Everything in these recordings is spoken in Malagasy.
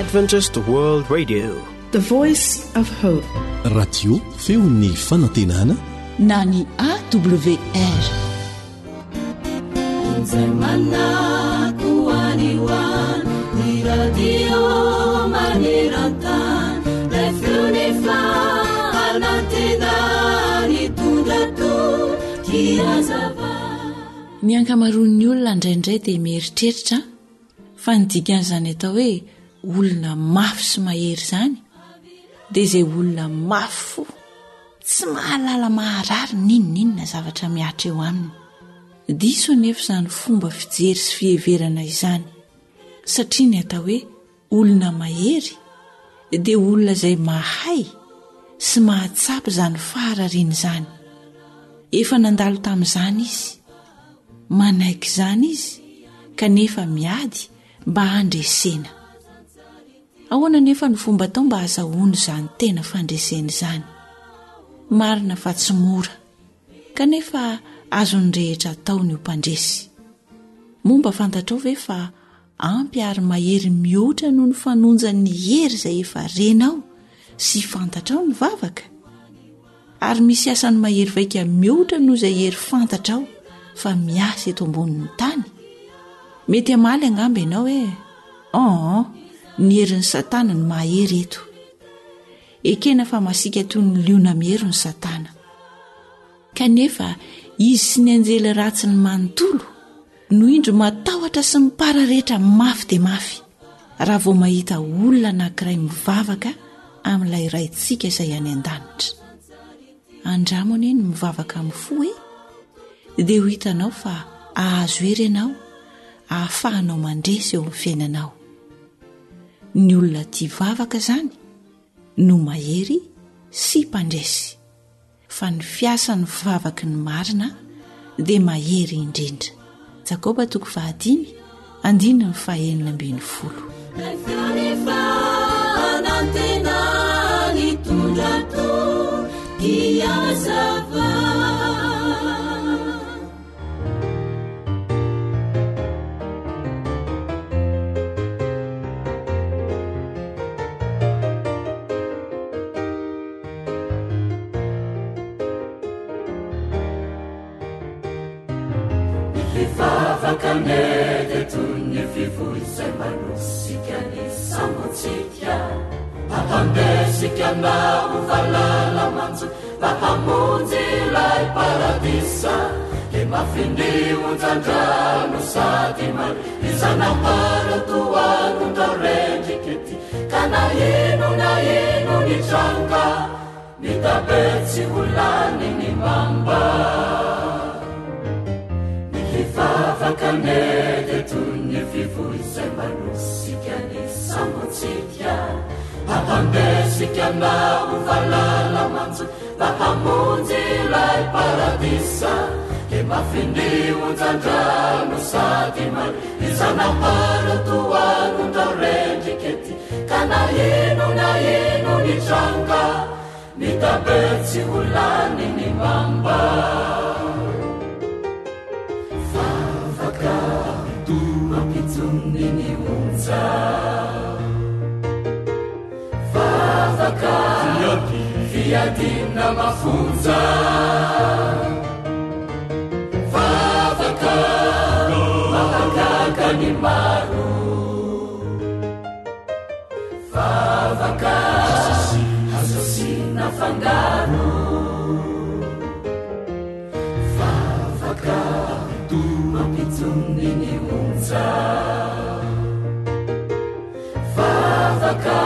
Adventist World Radio, the voice of hope. Radio feon'ny fanantenana na ny AWR. Zamana kuaniwan ni radio manerantan lefunifa anantena ni tundato kiazava. Ny ankamaroan'ny olona indraindray dia mieritreritra fa ny dikan'izany atao hoe olona mafy sy mahery izany dia izay olona mafy fo tsy mahalala maharary ninonninona zavatra miatra eo aminy. Diso anefa izany fomba fijery sy fiheverana izany satria ny atao hoe olona mahery dia olona izay mahay sy mahatsapy izany faharariana izany. Efa nandalo tamin'izany izy, manaiky izany izy kanefa miady mba handresena. Ahoana nefa ny fomba atao mba hahazoana izany tena fandresena izany? Marina fa tsy mora kanefa azony rehetra ataony io mpandresy. Momba fantatrao ve fa ampy ary mahery mihoatra noho ny fanonjan'ny hery izay efa renao sy fantatrao ny vavaka, ary misy asany mahery vaika mihoatra noho izay hery fantatrao fa miasa eto ambonin'ny tany. Mety amaly angamba ianao hoe ny herin'ny satana ny mahery eto. Ekena fa masika toy ny liona mihery ny satana, kanefa izy sy ny anjely ratsy ny manontolo no indro matahotra sy mipararehetra mafy dia mafy raha vao mahita olona anankiray mivavaka amin'ilay raintsika izay any an-danitra. Andramony ny mivavaka amin'ny fo dia ho hitanao fa ahazo hery ianao, ahafahanao mandresy eo amin'ny fiainanao. Ny olona tia vavaka izany no mahery sy mpandresy, fa ny fiasan'ny vavaky ny marina dia mahery indrindra. Jakoba 5:9-10. Vakanete tunye vivu izay manosika ny samotsika, apandesika na uvalala manjo vahamonjy ilay paradisa, ke mafiniunjandrano sady mary izanambara toanondra rendrikety, ka na ino ny tranga mitabetsy hulany ny mamba. Vakanete tunye vivu izay manosika ny samotsika, apandesika na uvalala manjo vahamonjy ilay paradisa, ke mafiniunjandrano sady mary izanambara toanondra rendrikety, ka na ino ny tranga mitabetsy hulany ny mamba. Mampitsony unza vavaka fiadina mafunza, vavaka mahagaga ny maro, vavaka hazosina fangaro, vavaka mampitsony ny unza, vavaka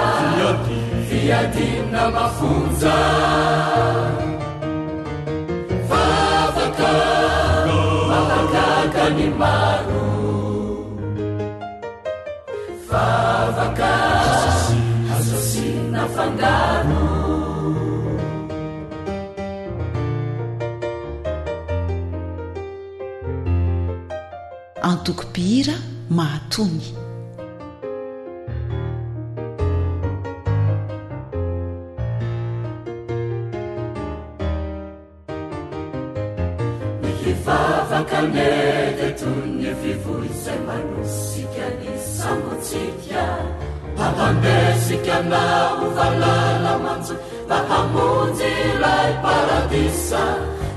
fiadina mafunza, vavaka mahagaga ny maro, vavaka hazosina fangaro. Antokopihira mahatony. Vakanete tunye vivu izay manosika ny samotsika, amandesikana uvalala manjo vahamonjy lay paradisa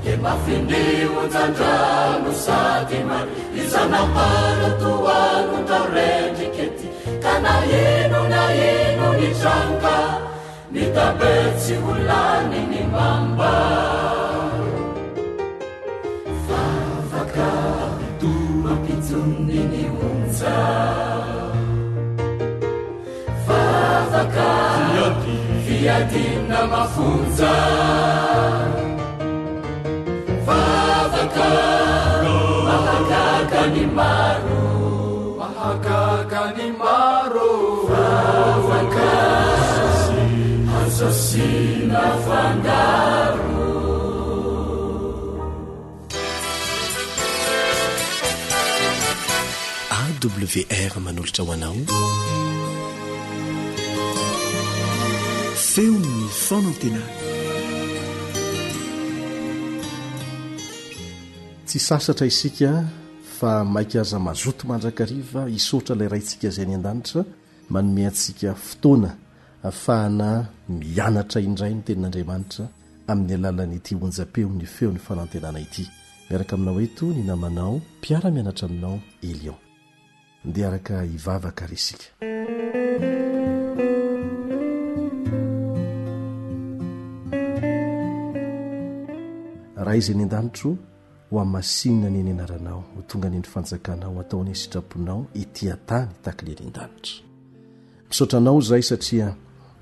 e mafindrimonjandrano sady mary izanapara toano ndrarendrikety ka na ino ny tranga mitabetsy olany ny mamba favaka mampitsony ny onja favaka fiadina mafonja favaka mahakaka ny maro favaka azasina fangaro AWR manolotra ho anao feo ny fanantenana tsy sasatra isika fa maika aza mazoto mandrakariva isotra ilay raintsika izay ny an-danitra manome antsika fotoana ahafahana mianatra indray ny tenin'Andriamanitra amin'ny alalan'ity onjam-peo ny feo ny fanantenana ity. Miaraka aminao eto ny namanao mpiara-mianatra aminao Elion. Ndeha araka hivavaka ry isika. Raha izy ny an-danitro ho amasinina ny anaranao ho tonga ny fanjakanao ataony sitraponao ety tany takileny an-danitra. Misaotranao izay satria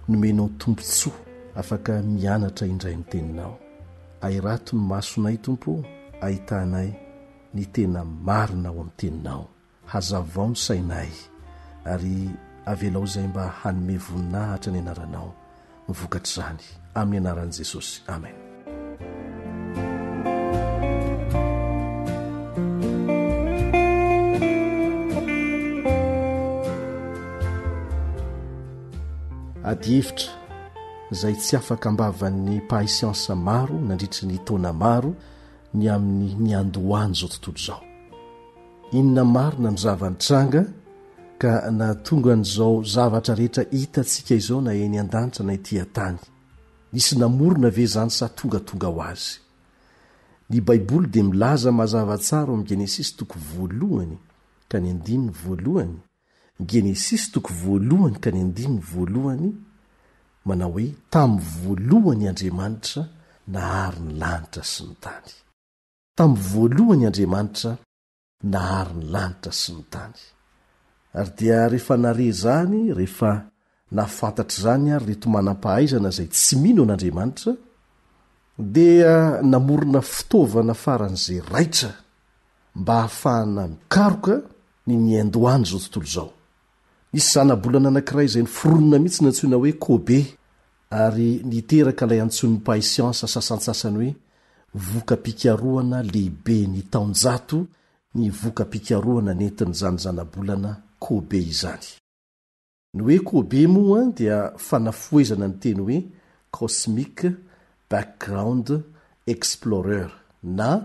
nomenao tompontsoa afaka mianatra indray ny teninao. Airato ny masonay tompo, ahitanay ny tena marina ao amin'ny teninao. Hazavao ny sainay ary avelao izay mba hanome voninahitra ny anaranao mivokatra izany amin'ny anaran'i Jesosy. Amen. Adihevitra izay tsy afaka ambavan'ny mpahay-siansa maro nandritry ny taona maro ny amin'ny ny andohany izao tontolo izao. Inona marina ny zava-nitranga ka nahatonga an'izao zavatra rehetra hitantsika izao na eny an-danitra na ety an-tany. Nisy namorona ve izany sa tonga ho azy? Ny Baiboly dia milaza mazava tsara ao amin'ny Genesis toko 1 ka ny 1, Genesis toko 1 ka ny 1 manao hoe tamin'ny voalohany Andriamanitra nahary ny lanitra sy ny tany. Tamin'ny voalohany Andriamanitra nahary ny lanitra sy ny tany. Ary dia rehefa nare zany, rehefa nafantatra zany ary reto manam-pahaizana izay tsy mino an'Andriamanitra, dia namorona fitaovana faran'izay raitra mba hahafahana mikaroka ny andohany izao tontolo izao. Nisy zana-bolana anankiray izay niforonina mihitsy nantsoina hoe Kobe, ary niteraka ilay antson'ny mpahay-siansa sasantsasany hoe voka-pikaroana lehibe ny taonjato ny voka-pikaroana nentin' zany zana-bolana Kobe izany. Ny hoe Kobe moa dia fanafoezana ny teny hoe Cosmic Background Explorer na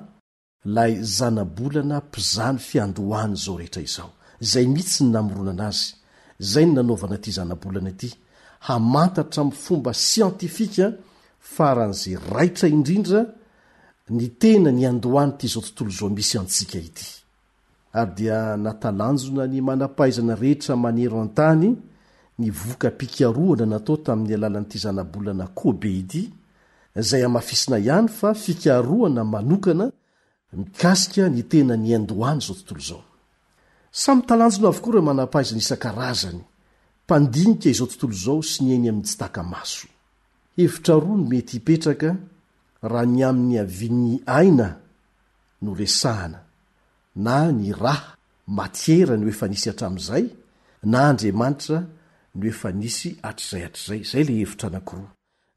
lay zana-bolana mpizany fiandohany izao rehetra izao. Izay mihitsy ny namorona anazy. Izay ny nanaovana ity zana-bolana ity, hamantatra amin'ny fomba siantifika faran'izay raitra indrindra ny tena ny andohany ity izao tontolo izao misy antsika ity. Ary dia natalanjona ny manampahaizana rehetra manero an-tany ny voka-pikaroana natao tamin'ny alalan'ity zana-bolana Kobe ity, izay amafisina ihany fa fikaroana manokana mikasika ny tena ny andohany izao tontolo izao. Samy talanjona avokoa ireo manam-pahaizana isan-karazany mpandinika izao tontolo izao sy ny eny amin'ny tsy taka-maso. Hevitra roa no mety hipetraka raha ny amin'ny avian'ny aina no resahana, na ny raha matiera no efa nisy hatramin'izay, na Andriamanitra no efa nisy hatr'izay. Izay le hevitra anankiroa.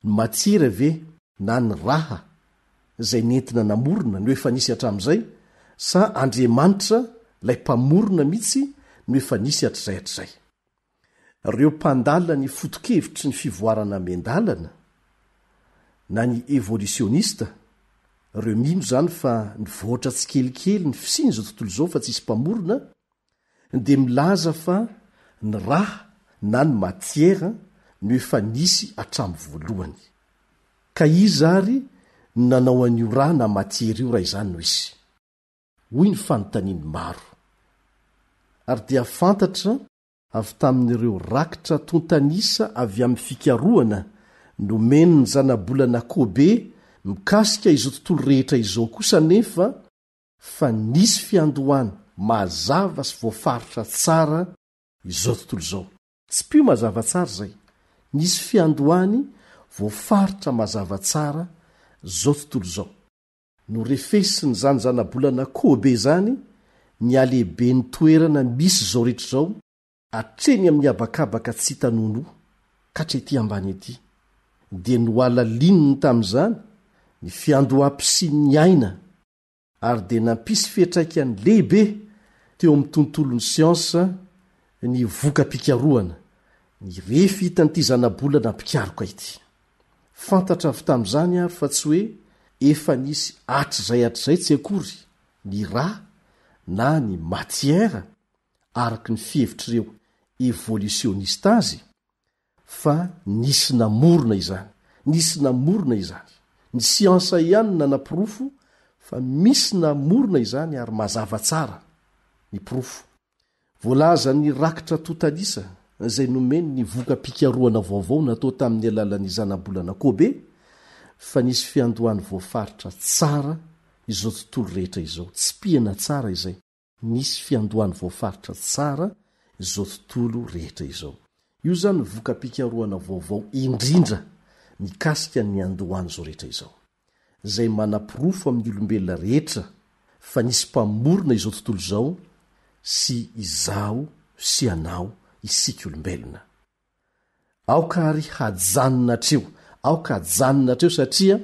Ny matiera ve na ny raha izay nentina namorona no efa nisy hatramin'izay, sa Andriamanitra lay mpamorona mihitsy no efa nisy hatr'izay. Reo mpandalina ny foto-kevitry ny fivoarana miandalana na ny evolutionista, reo mino zany fa nivoatra tsy kelikely ny fisiany izao tontolo izao fa tsisy mpamorona, dia milaza fa ny raha na ny matiera no efa nisy hatramy voalohany ka izy ary nanao an'io raha na matiera io raha izany no isy hoy ny fanontaniany maro ary dia fantatra avy tamin'ireo rakitra tontanisa avy amin'ny fikaroana nomeny ny zanabolana Kobe mikasika izao tontolo rehetra izao kosa nefa fa nisy fiandohany mazava sy voafaritra tsara izao tontolo izao. Tsy pio mazava tsara zay. Nisy fiandohany voafaritra mazava tsara izao tontolo izao. No refesiny zany zanabolana Kobe zany ny alehibe ny toerana misy izao rehetra izao atreny amin'ny abakabaka tsy hitanono ka hatrety ambany ety. Dia noala lininy tamin'izany ny fiandoham-pisi ny aina ary dia nampisy fiantraikany lehibe teo amin'ny tontolon'ny siansa ny voka-pikaroana ny refy hitan'ity zanabolana mpikaroka ity. Fantatra avy tamin'izany ary fa tsy hoe efa nisy hatr'izay tsy akory ny ra na ny matiera araky ny fihevitr'ireo evolutionista azy fa nisy namorona izany. Ny siansa ihany nanapirofo fa misy namorona izany ary mazava tsara ny pirofo. Voalaza ny rakitra totalisa izay nomeny ny voka-pikaroana vaovao natao tamin'ny alalan'ny zanabolana Kobe fa nisy fiandohany voafaritra tsara izao tontolo rehetra izao. Tsy pihana tsara izay. Nisy fiandohany voafaritra tsara izao tontolo rehetra izao. Io zany voka-pikaroana vaovao indrindra mikasika ny andohany izao rehetra izao. Izay manapirofo amin'ny olombelona rehetra fa nisy mpamorona izao tontolo izao sy izao sy anao isika olombelona. Aoka ary hajanona hatreo satria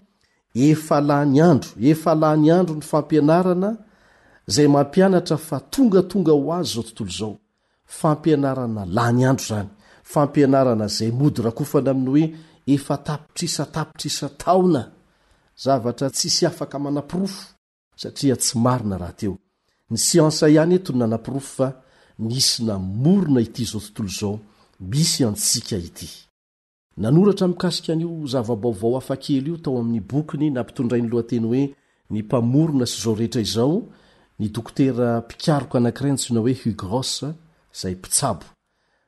efa lany andro ny fampianarana izay mampianatra fa tonga ho azy izao tontolo izao. Fampianarana lany andro zany. Fampianarana izay mody rakofana amin'ny hoe efa tapitrisa taona. Zavatra tsisy afaka manapirofo satria tsy marina raha teo. Ny siansa ihany eto nanapirofo fa nisy namorona ity izao tontolo izao misy antsika ity. Nanoratra mikasika an'io zava-baovao hafakely io tao amin'ny bokiny nampitondrainy lohateny hoe ny mpamorona sy izao rehetra izao ny dokotera mpikaroka anankiray antsoina hoe Hugo Ross izay mpitsabo.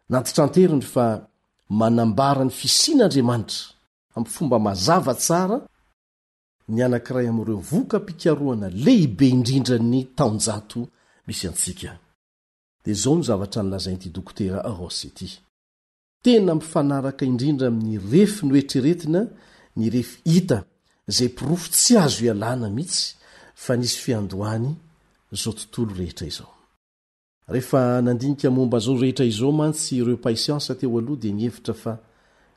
Nantitranteriny fa manambara ny fisian'Andriamanitra amin'ny fomba mazava tsara ny anankiray amin'ireo voka-pikaroana lehibe indrindra ny taonjato misy antsika. Dia izao ny zavatra nilazain'ity dokotera Ross ity. Tena mifanaraka indrindra amin'ny refy noetreretina ny refy hita izay pirofo tsy azo ialana mihitsy fa nisy fiandohany izao tontolo rehetra izao. Rehefa nandinika momba izao rehetra izao mantsy ireo paisiansa teo aloha dia nihevitra fa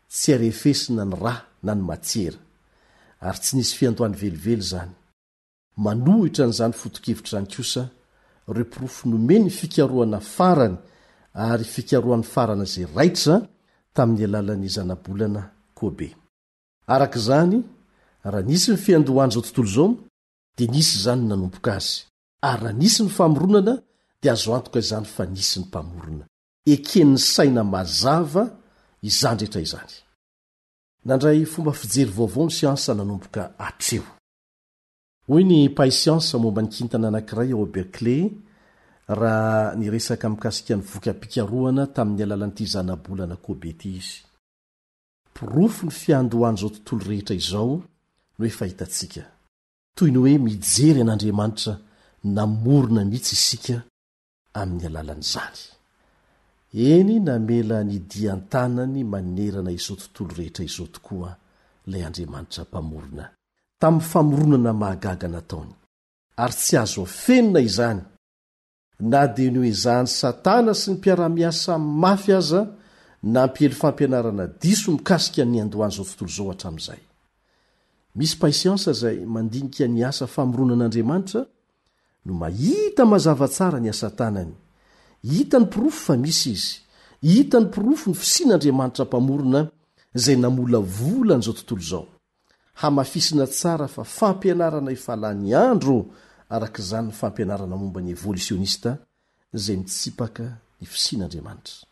tsy arefesina ny ra na ny matiera ary tsy nisy fiandohany velively zany. Manohitra n'izany foto-kevitra zany kosa ireo pirofo nomeny fikaroana farany ary fikaroan'ny farana izay raitra tamin'ny alalan'ny zanabolana Kobe. Araka izany, raha nisy ny fiandohany izao tontolo izao dia nisy izany nanomboka azy. Ary raha nisy ny famoronana dia azo antoka izany fa nisy ny mpamorona. Eken'ny saina mazava izany rehetra izany. Nandray fomba fijery vaovao ny siansa nanomboka hatreo. Hoy ny paisiansa momba ny kintana anankiray ao Berkeley raha niresaka mikasika ny voka-pikaroana tamin'ny alalan'ity zanabolana Kobe ity izy. Pirofo ny fiandohany izao tontolo rehetra izao no efa hitantsika. Toy ny hoe mijery an'Andriamanitra namorona mihitsy isika amin'ny alalan'izany. Eny namela ny dian-tanany manerana izao tontolo rehetra izao tokoa ilay Andriamanitra mpamorona. Tamin'ny famoronana mahagaga nataony. Ary tsy azo afenina izany. Na dia ny hoezahany Satana sy ny mpiara-miasa mafy aza nampihely fampianarana diso mikasika ny andohany izao tontolo izao hatramin'izay. Misy paisiansa izay mandinika ny asa famoronan'Andriamanitra no mahita mazava tsara ny asa tanany. Hita ny pirofo fa misy izy. Hita ny pirofo ny fisian'Andriamanitra mpamorona izay namola vola n'izao tontolo izao. Hamafisina tsara fa fampianarana efa lany andro araka izany ny fampianarana momba ny evolutionista izay mitsipaka ny fisian'Andriamanitra.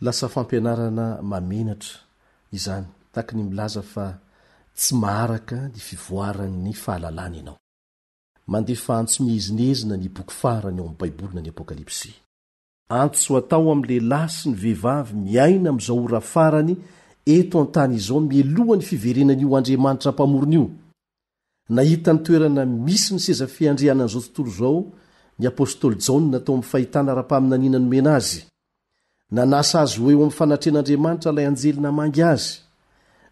lasa fampianarana mamenatra izany taky ny milaza fa tsy maharaka ny fivoaran'ny fahalalana ianao mandefa antso mihezinezina ny boky farany ao amin'ny baiboly na ny apokalipsy antso atao amin'ny lehilahy sy ny vehivavy miaina amin'izao ora farany eto an-tany izao mielohan'ny fiverenan'io Andriamanitra mpamorona io nahita ny toerana misy ny seza fiandrianan'izao tontolo izao ny apôstôly Jaona tao amin'ny fahitana ara-paminaniana nomena azy nanasa azy ho eo amin'ny fanatren'Andriamanitra ilay anjely namangy azy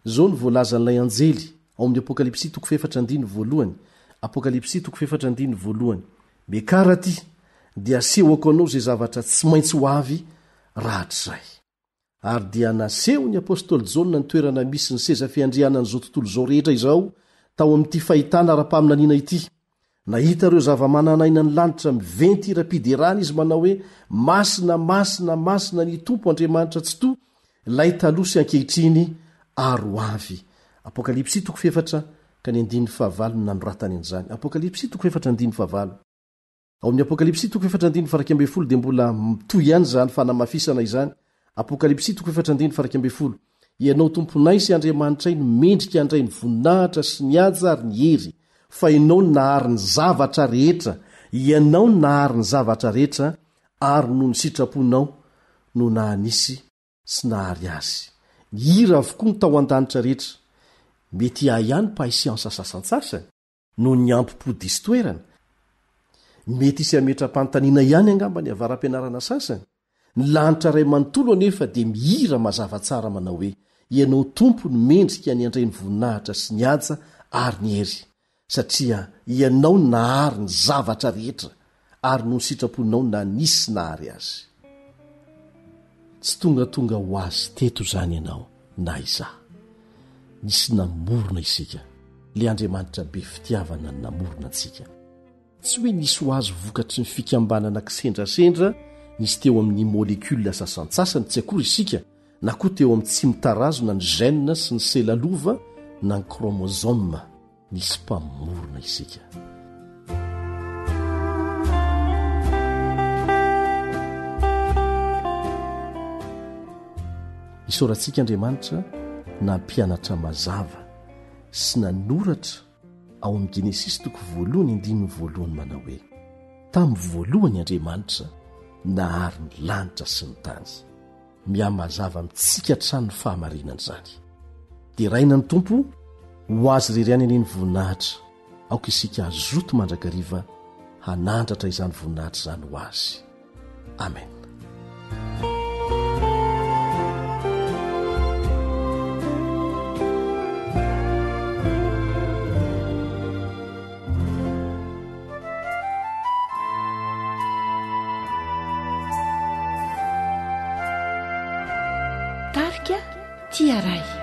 zao ny voalaza n'ilay anjely ao amin'ny apokalipsy 4:1 apokalipsy 4:1 bekara ty dia asehoko anao zay zavatra tsy maintsy ho avy rahatr'izay ary dia naseho ny apôstôly Jaona ny toerana misy ny seza fiandrianan'izao tontolo izao rehetra izao tao amin'ity fahitana ara-paminaniana ity nahita ireo zava-mananaina ny lanitra miventy ira-piderana izy manao hoe masina masina masina ny tompo Andriamanitra tsy to lay taloha sy ankehitriny aro avy apokalipsy 4:9 nanoratany an'izany apokalipsy 4:9 ao amin'ny apokalipsy 4:9 dia mbola mitoy ihany zany fanamafisana izany apokalipsy 4:9 ianao tomponay sy Andriamanitray no mendrika andray ny voninahitra sy ny aja ary ny hery fa ianao ny nahary ny zavatra rehetra ianao ny nahary ny zavatra rehetra ary no ny sitraponao no nahanisy sy nahary azy hira avokoa ny tao an-danitra rehetra mety ihany paisiansa sasantsasany no ny ampopodisy toerana mety isy ametra-panontaniana ihany angamba ny avara-pianarana sasany ny lanitra ray manontolo anefa dia mihira mazava tsara manao hoe ianao tompo ny mendrika ny andray ny voninahitra sy ny aja ary ny hery satria ianao nahary ny zavatra rehetra ary no ny sitraponao na nisy nahary azy tsy tongatonga ho azy teto zany ianao na izaho nisy namorona isika le Andriamanitra be fitiavana ny namorona antsika tsy hoe nisy ho azy vokatry ny fikambanana kisendrasendra nisy teo amin'ny molekula sasantsasany tsy akory isika na koa teo amin'ny tsy mitarazona ny gène sy ny selalova na ny chromosome nisy mpamorona isika isaorantsika Andriamanitra nampianatra mazava sy nanoratra ao amin'ny Genesis 1:1 manao hoe tamin'ny voalohany Andriamanitra nahary ny lanitra sy ny tany mihamazava mitsika trano ny fahamarinana izany dia raina ny tompo ho azy rery any voninahitra aoka isika azoto mandrakariva hanandratra izany voninahitra izany ho azy amen tarika tia ray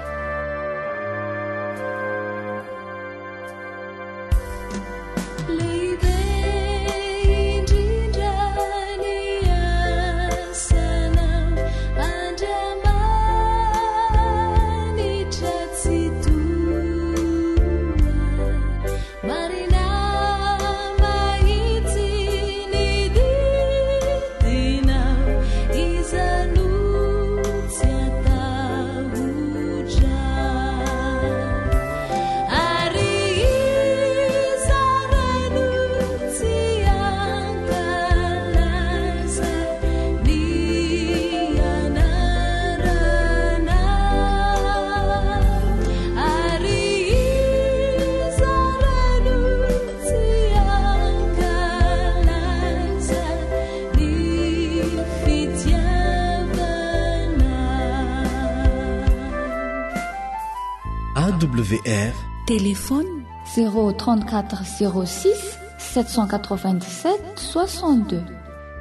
AWR téléphone 034 06 797 62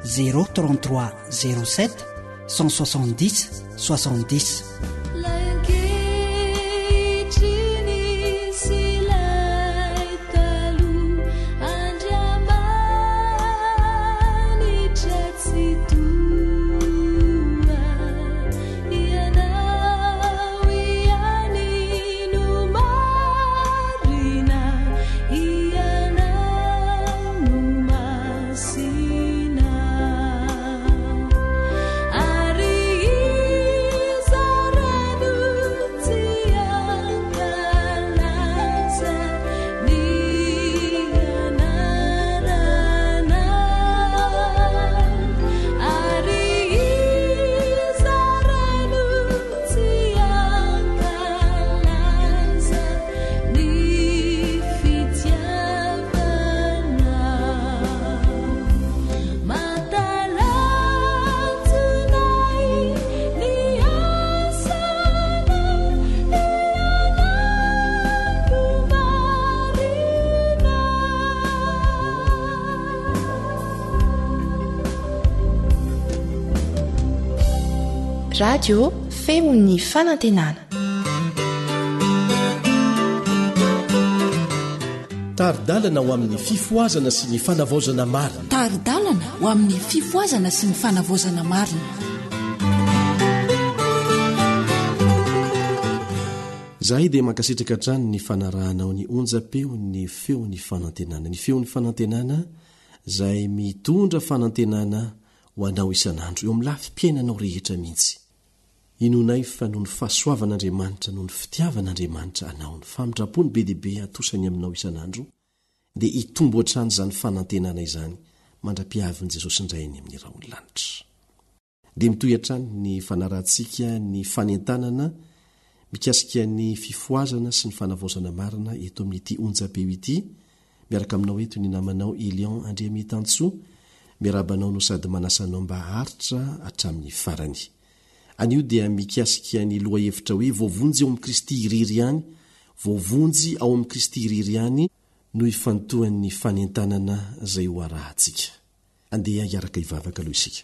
033 07 170 70 Ari radio feon'ny fanantenana. Taridalana ho amin'ny fifoazana sy ny fanavaozana marina. Taridalana ho amin'ny fifoazana sy ny fanavaozana marina. Zahay dia mankasitraka hatrany ny fanarahanao ny onjapeo ny feon'ny fanantenana. Ny feon'ny fanantenana izay mitondra fanantenana ho anao isan'andro eo amin'ny lafim-piainanao rehetra mihitsy. Inonay fa noho ny fahasoavan'Andriamanitra, noho ny fitiavan'Andriamanitra anao, ny famindrapony be deaibe atosany aminao isan'andro, dia hitombo hatrany izany fanantenana izany mandra-piavin'i Jesosy indray ny amin'ny raha lanitra. Dia mitoy hatrany ny fanarantsika ny fanentanana mikasika ny fifoazana sy ny fanavaozana marina eto amin'ity onjapeo ity, miaraka aminao eto ny namanao Elion Andriamitansoa, miarabanao no sady manasanao mba haritra hatramin'ny farany. Anio dia mikasika ny loha hevitra hoe voavonjy ao amin'ny Kristy irery ihany, voavonjy ao amin'ny Kristy irery ihany no ifantohan'ny fanentanana izay ho arahantsika. Andeha hiaraka hivavaka aloha isika.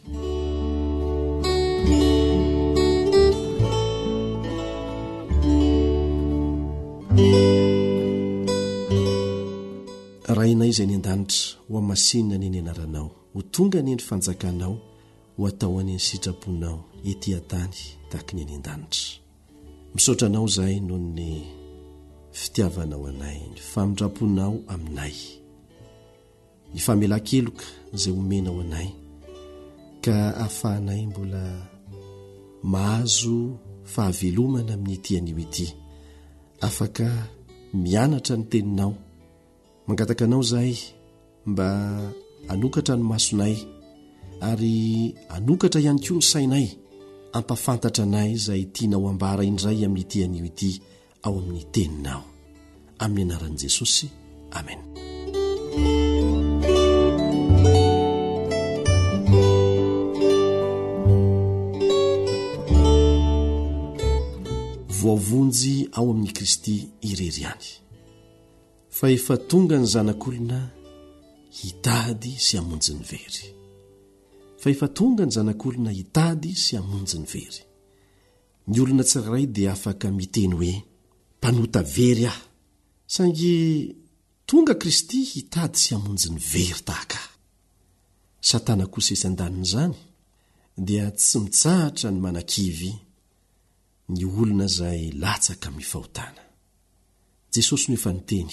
Rainay izay ny an-danitra ho amasinina ny anaranao, ho tonga ny endry fanjakanao, ho atao any ny sitraponao ety an-tany tahaka ny any an-danitra. Misaotra anao izahay noho ny fitiavanao anay, ny famindraponao aminay, ny famelan-keloka izay omenao anay, ka ahafahanay mbola mahazo fahavelomana amin'ity anio ity, afaka mianatra ny teninao, mangataka anao izahay mba anokatra ny masonay ary anokatra ihany koa ny sainay, ampafantatra anay izay tianao ambara indray amin'ity anio ity ao amin'ny teninao, amin'ny anaran'i Jesosy, amen. Voavonjy ao amin'ny Kristy irery ihany, fa efa tonga ny zanak'olona hitady sy hamonjy ny very. Fa efa tonga ny zanak'olona hitady sy hamonjy ny very. Ny olona tsirairay dia afaka miteny hoe mpanota very aho, saingy tonga Kristy hitady sy hamonjy ny very tahaka. Satana kosa isan-daniny izany dia tsy mitsahatra ny manan-kivy ny olona izay latsaka amin'ny fahotana. Jesosy no efa niteny,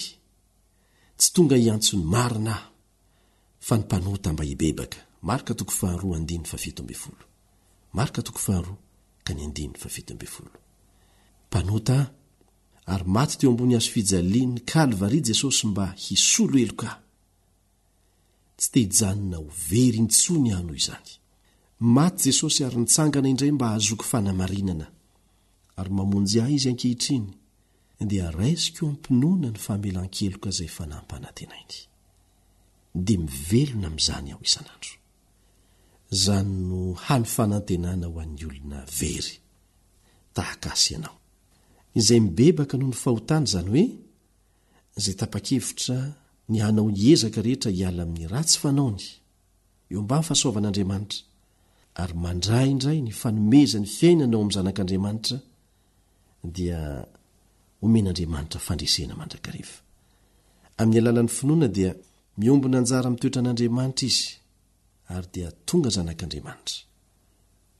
tsy tonga hiantsony marina aho, fa ny mpanota mba hibebaka. Marka 2:7. Marka 2:7. Mpanota ary maty teo ambony hazo fijalian'ny Kalvari Jesosy mba hisolo eloka. Tsy te hijanona ho very intsony ano izany. Maty Jesosy ary nitsangana indray mba hahazoky fanamarinana, ary mamonjy ahy izy ankehitriny, dia raisiko ampinoana ny famelan-keloka izay fanampanantenainy. Dia mivelona amin'izany aho isan'andro. Zany no hany fanantenana ho an'ny olona very tahaka asy ianao, izay mibebaka noho ny fahotana, izany hoe izay tapa-kevitra ny hanao hiezaka rehetra hiala amin'ny ratsy fanaony eo ambany fahasoavan'Andriamanitra, ary mandray indray ny fanomezany fiainana ao amin'ny zanak'Andriamanitra, dia omen'Andriamanitra fandresena mandrakariva. Amin'ny alalan'ny finoana dia miombona anjara mitoetra an'Andriamanitra izy, ary dia tonga zanak'Andriamanitra.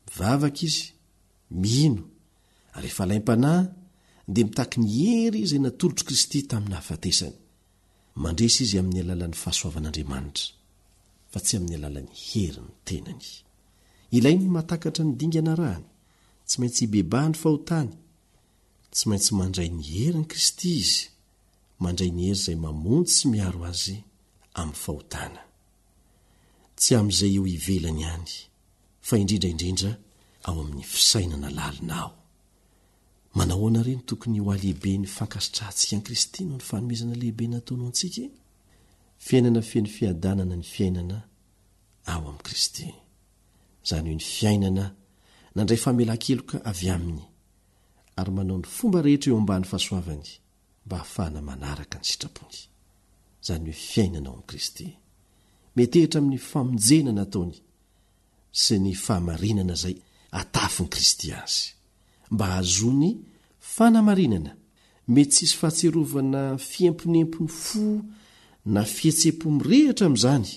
Mivavaka izy, mihino, ary efa laim-panahy dia mitaky ny hery izay natolotro Kristy tamin'ny hafatesany. Mandresy izy amin'ny alalan'ny fahasoavan'Andriamanitra, fa tsy amin'ny alalan'ny heriny tenany. Ilainy matakatra ny dingana rahany, tsy maintsy hibebahany fahotany, tsy maintsy mandray ny herin'i Kristy izy, mandray ny hery izay mamonjy sy miaro azy amin'ny fahotana. Tsy amin'izay eo ivelany ihany, fa indrindraindrindra ao amin'ny fisainana lalina ao. Manahoana reny tokony ho alehibe ny fankasitrahantsika an'i Kristy noho ny fanomezana lehibe nataony antsika? Fiainana feno fiadanana ny fiainana ao amin'i Kristy. Izany hoe ny fiainana nandray famelan-keloka avy aminy, ary manao ny fomba rehetra eo ambany fahasoavany mba hahafahana manaraka ny sitrapony. Izany hoe fiainana ao amin'i Kristy, metehitra amin'ny famonjena nataony sy ny fahamarinana izay atafiny Kristy azy mba hazony fanamarinana mety tsisy fahatserovana fiemponempony fo na fihetsepo mirehitra amin'izany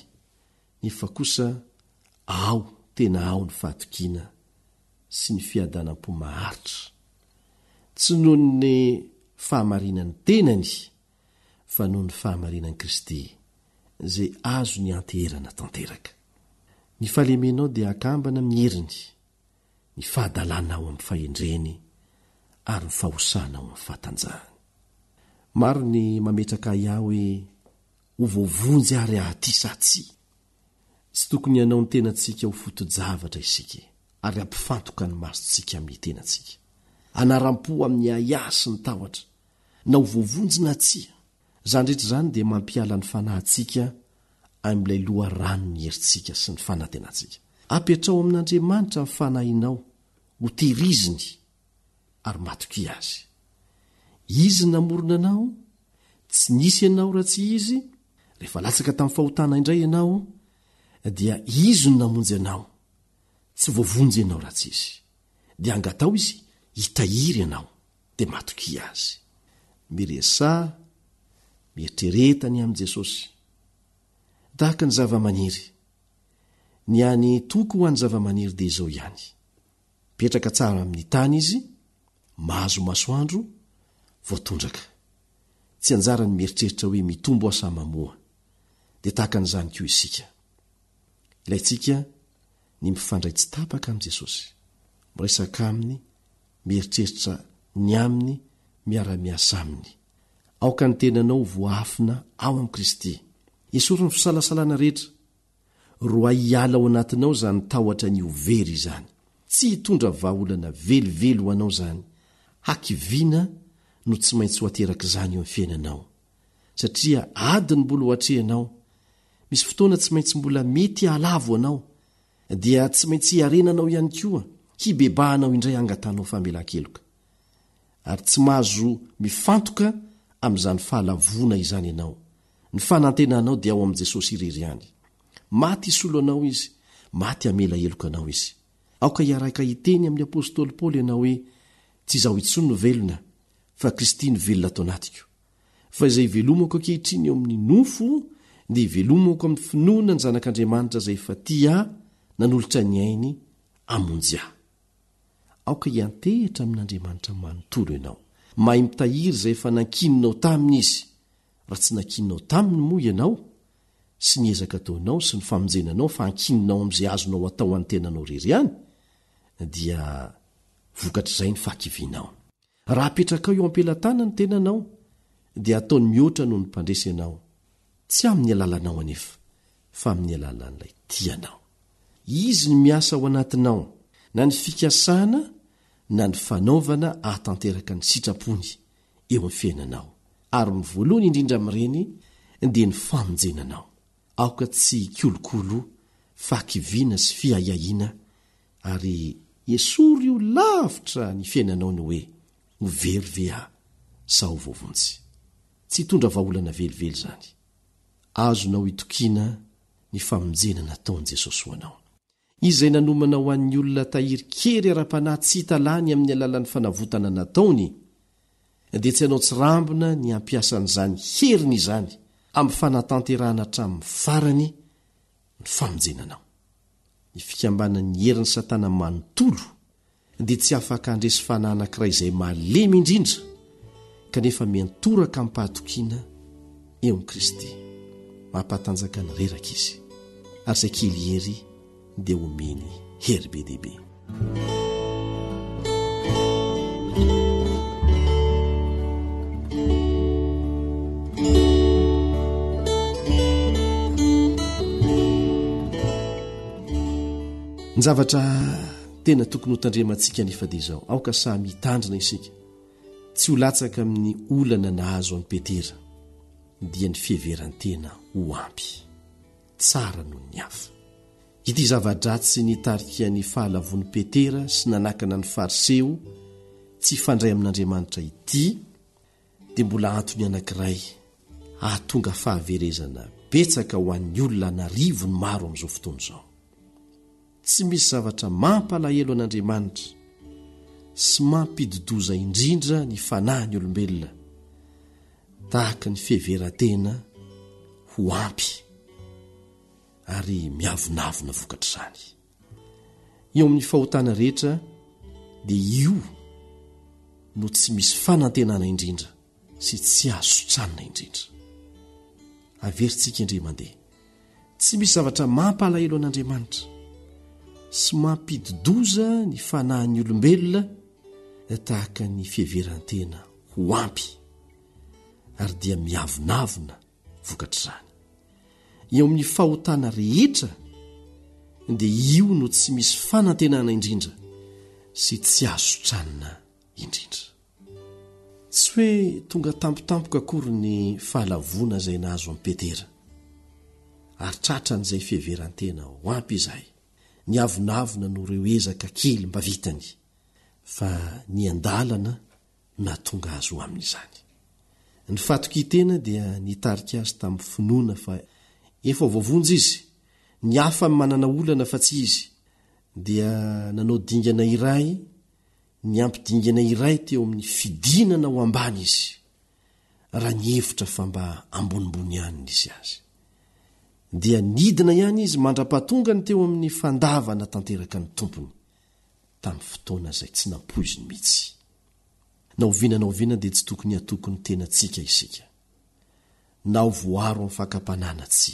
nefa kosa ao tena ao ny fahatokiana sy ny fiadanam-po maharitra tsy noho ny fahamarinany tenany fa noho ny fahamarinan'i Kristy izay azo ny anteherana tanteraka. Ny fahalemenao dia akambana amin'ny heriny, ny fahadalana ao amin'ny fahendreny ary ny fahosana ao amin'ny fahatanjahany. Maro ny mametraka iaho hoe ho voavonjy ary aty sa tsy. Tsy tokony ianao ny tenantsika ho foto-javatra isika ary ampifantoka ny masontsika amin'ny tenantsika. Anaram-po amin'ny aiasy ny tahotra na ho voavonjy na tsia. Zany rehetra zany dia mampiala ny fanahintsika amin'ilay loha rano ny herintsika sy ny fanatenantsika. Apetrao amin'Andriamanitra ny fanahinao ho tehiriziny ary matoky azy. Izy namorona anao, tsy nisy ianao raha tsy izy. Rehefa latsaka tamin'ny fahotana indray ianao dia izy no namonjy anao, tsy voavonjy ianao raha tsy izy. Dia angatao izy hitahiry ianao dia matoky azy. Miresa mieritrereta ny amin'i Jesosy tahaka ny zava-maniry. Ny any toko ho an'ny zava-maniry dia izao ihany. Petraka tsara amin'ny tany izy, mahazo masoandro, voatondraka. Tsy anjara ny mieritreritra hoe mitombo asa mamoa. Dia tahaka n'izany koa isika. Ilaitsika ny mifandray tsy tapaka amin'i Jesosy. Miresaka aminy, mieritreritra ny aminy, miara-miasa aminy. Aoka ny tenanao voafina ao amin'i Kristy. Esorony fisalasalana rehetra. Roa hiala ao anatinao zany tahotra ny overy izany. Tsy hitondra vahaolana velivelo anao zany. Hakiviana no tsy maintsy ho ateraka izany eo amin'ny fiainanao. Satria adiny mbola ho atrehanao. Misy fotoana tsy maintsy mbola mety halavo anao. Dia tsy maintsy hiarenanao ihany koa. Hibebahanao indray angatanao famelan-keloka. Ary tsy mahazo mifantoka amin'izany fahalavona izany ianao. Ny fanantenanao dia ao amin'i Jesosy irery ihany. Maty isolo anao izy, maty amela heloka anao izy. Aoka hiaraka hiteny amin'ny apôstôly Paoly ianao hoe tsy izaho intsony no velona, fa Kristy no velona ato anatiko. Fa izay velomako ankehitriny eo amin'ny nofo dia velomako amin'ny finoana ny zanak'Andriamanitra izay efa tia nanolotra ny ainy amonjy ahy. Aoka hiantehitra amin'Andriamanitra manontolo ianao. Mahay mitahiry izay efa nankininao taminy izy. Raha tsy nankininao taminy moa ianao, sy niezaka ataonao sy ny famonjenanao fa ankininao amin'izay azonao atao an'ny tenanao rery ihany, dia vokatra izay ny fahakivinao. Raha apetrakao eo am-pelatana ny tenanao, dia ataony mihoatra noho ny mpandresy ianao. Tsy amin'ny alalanao anefa, fa amin'ny alalan'ilay tianao. Izy ny miasa ao anatinao, na ny fikasana na ny fanaovana ahatanteraka ny sitrapony eo amin'ny fiainanao. Ary ny voalohany indrindra amin'ireny dia ny famonjenanao. Aoka tsy kolokolo, fahakiviana sy fiahiahiana, ary esory io lavitra ny fiainanao ny hoe ho very ve aho sa ho voavonjy. Tsy hitondra vahaolana velively zany. Azonao hitokiana ny famonjena nataon'i Jesosy ho anao. Izay nanomana ho an'ny olona tahiry kery ara-panahy tsy hitalany amin'ny alalan'ny fanavotana nataony, dia tsy hanao tsy rambona ny ampiasan'izany heriny izany amin'ny fanatanterahana hatramin'ny farany ny famonjenanao. Ny fikambanan'ny herin'ny Satana manontolo dia tsy afaka handresy fanahy anankiray izay malemy indrindra, kanefa miantoraka amin'ny pahatokiana eo amin'i Kristy. Mampatanjaka ny reraka izy, ary izay kely hery dia omeny hery be dia be. Ny zavatra tena tokony ho tandremantsika nefa dia izao, aoka sa mitandrina isika, tsy ho latsaka amin'ny olana nahazo an'i Petera, dia ny fiheverantena ho ampy tsara noho ny hafa. Ity zava-dratsy nitarika ny fahalavon'i Petera sy nanakana ny fariseo tsy fandray amin'Andriamanitra ity dia mbola antony anankiray ahatonga fahaverezana betsaka ho an'ny olona narivony maro amin'izao fotoana izao. tsy misy zavatra mampalahelo an'Andriamanitra sy mampidodoza indrindra ny fanahy olombelona tahaka ny fiheverantena ho ampy ary miavonavona vokatra izany. Eo amin'ny fahotana rehetra dia io no tsy misy fanantenana indrindra sy tsy azo sotranina indrindra. Averintsika indray mandeha. Tsy misy zavatra mampalahelo an'Andriamanitra sy mampidodoza ny fanahin'ny olombelona tahaka ny fiheverantena ho ampy ary dia miavonavona vokatra izany. Eo amin'ny fahotana rehetra dia io no tsy misy fanantenana indrindra sy tsy azo sotranina indrindra. Tsy hoe tonga tampotampoka akory ny fahalavona izay nahazo amin'ny Petera ary tratran'izay fiheverantena ho ampy izahay. Ny avonavona no ireo ezaka kely mba vitany fa ny andalana na tonga azo amin'izany. Ny fatokitena dia nitarika azy tamin'ny finoana fa efa voavonjy izy. Ny hafa manana olana fa tsy izy dia nanao dingana iray, ny ampidingana iray teo amin'ny fidinana ho ambany izy raha ny hevitra fa mba ambonimbony ihany nisy azy. Dia nidina ihany izy mandra-patongany teo amin'ny fandavana tanteraka ny tompony tamin'ny fotoana izay tsy nampoiziny mihitsy. Naoviana dia tsy tokony hatoko ny tenantsika isika. Na ho voaro amin'ny fakapanana tsy.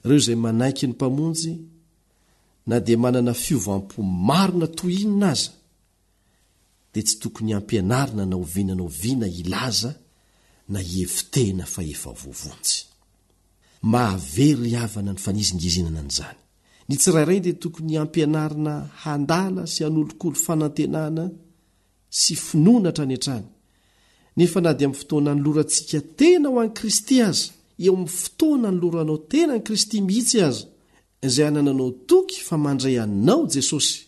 Ireo izay manaiky ny mpamonjy na dia manana fiovampo marina toy inona aza dia tsy tokony hampianarina na oviana ilaza na hevitena fa efa voavonjy. Mahavery havana ny fanizingizinana an'izany. Ny tsirairay dia tokony hampianarina handala sy hanolokolo fanantenana sy finoana hatrany. Nefa na dia amin'ny fotoana ny lorantsika tena ho an'i Kristy aza, eo amin'ny fotoana ny loranao tena an'i Kristy mihitsy aza, izay anananao toky fa mandray anao Jesosy,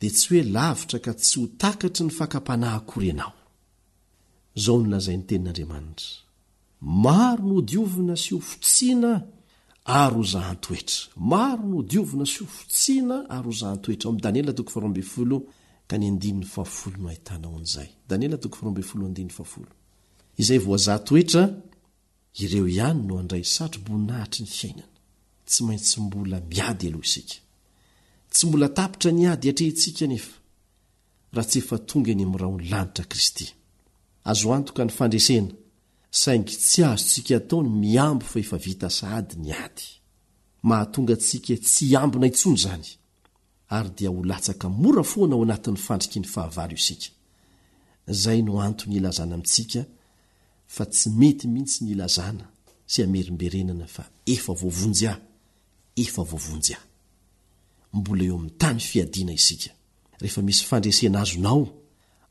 dia tsy hoe lavitra ka tsy ho takatry ny fakapanahy akory ianao. Izao no lazay ny tenin'Andriamanitra. Maro no diovina sy ho fotsiana ary ho zahan-toetra. Maro no diovina sy ho fotsiana ary ho zahan-toetra. Amin'ny Daniela 12 ka ny 10 no ahitanao an'izay. Daniela 12 izay voazahan-toetra ireo ihany no andray satroboninahitry ny fiainana. Tsy maintsy mbola miady aloha isika. Tsy mbola tapitra ny ady hatrehintsika nefa raha tsy efa tonga eny amin'ny raon'ny lanitra Kristy. Azo antoka ny fandresena saingy tsy azontsika atao ny miambo fa efa vita sahady ny ady. Mahatonga antsika tsy ambona intsony izany ary dia ho latsaka mora foana ao anatin'ny fandriky ny fahavalo isika. Izay no antony ilazana amintsika fa tsy mety mihitsy ny ilazana sy hamerimberenana fa efa voavonjy aho. Mbola eo amin'ny tany fiadiana isika. Rehefa misy fandresena azonao,